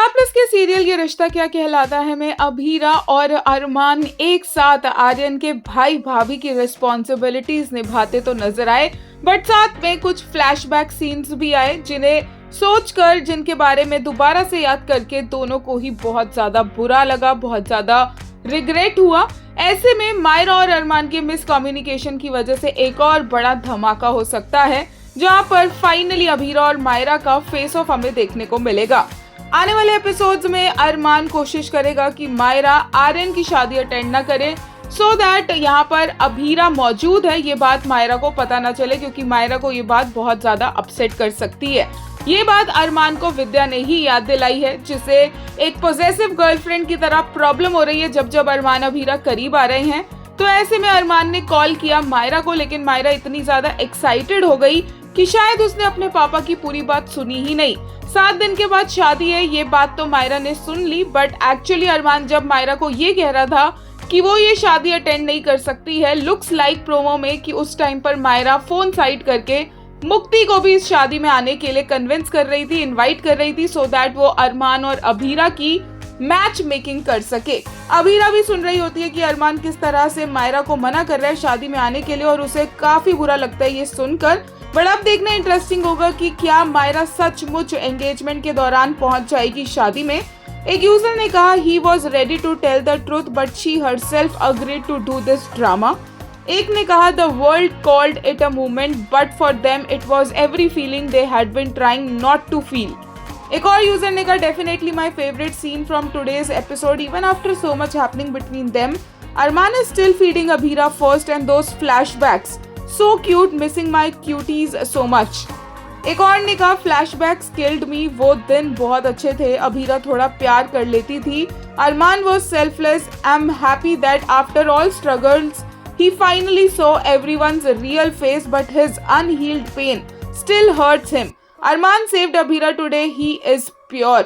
Star plus के serial ये रिश्ता क्या कहलाता है में अभीरा और अरमान एक साथ आर्यन के भाई भाभी की रिस्पॉन्सिबिलिटीज निभाते तो नजर आए, बट साथ में कुछ फ्लैशबैक सीन्स भी आए जिन्हें सोचकर, जिनके बारे में दोबारा से याद करके दोनों को ही बहुत ज्यादा बुरा लगा, बहुत ज्यादा रिग्रेट हुआ। ऐसे में मायरा और अरमान के मिसकम्युनिकेशन की वजह से एक और बड़ा धमाका हो सकता है, जहां पर फाइनली अभीरा और मायरा का फेस ऑफ हमें देखने को मिलेगा। आने वाले एपिसोड्स में अरमान कोशिश करेगा कि मायरा आर्यन की शादी अटेंड ना करे, सो दैट यहाँ पर अभीरा मौजूद है ये बात मायरा को पता ना चले, क्योंकि मायरा को ये बात बहुत ज्यादा अपसेट कर सकती है। ये बात अरमान को विद्या ने ही याद दिलाई है, जिसे एक पॉजेसिव गर्लफ्रेंड की तरह प्रॉब्लम हो रही है जब जब अरमान अभीरा करीब आ रहे हैं। तो ऐसे में अरमान ने कॉल किया मायरा को, लेकिन मायरा इतनी ज्यादा एक्साइटेड हो गई कि शायद उसने अपने पापा की पूरी बात सुनी ही नहीं। 7 दिन के बाद शादी है, ये बात तो मायरा ने सुन ली, बट एक्चुअली अरमान जब मायरा को ये कह रहा था कि वो ये शादी अटेंड नहीं कर सकती है, लुक्स लाइक प्रोमो में कि उस टाइम पर मायरा फोन साइड करके मुक्ति को भी इस शादी में आने के लिए कन्विंस कर रही थी, इनवाइट कर रही थी, सो दैट वो अरमान और अभीरा की मैच मेकिंग कर सके। अभीरा भी सुन रही होती है कि अरमान किस तरह से मायरा को मना कर रहा है शादी में आने के लिए, और उसे काफी बुरा लगता है ये सुनकर। बट अब देखना इंटरेस्टिंग होगा कि क्या मायरा सचमुच एंगेजमेंट के दौरान पहुंच जाएगी शादी में। एक यूजर ने कहा he was ready to tell the truth but she herself agreed to do this drama. एक ने कहा the world called it a movement but for them it was every feeling they had been trying not to feel. एक और user ने कहा definitely my favourite scene from today's episode even after so much happening between them. Armaan is still feeding Abhira first and those flashbacks so cute, missing my cuties so much. एक और ने कहा flashbacks killed me, वो दिन बहुत अच्छे थे, अभीरा थोड़ा प्यार कर लेती थी, Armaan was selfless, I am happy that after all struggles he finally saw everyone's real face but his unhealed pain still hurts him. Arman saved Abhira today, he is pure.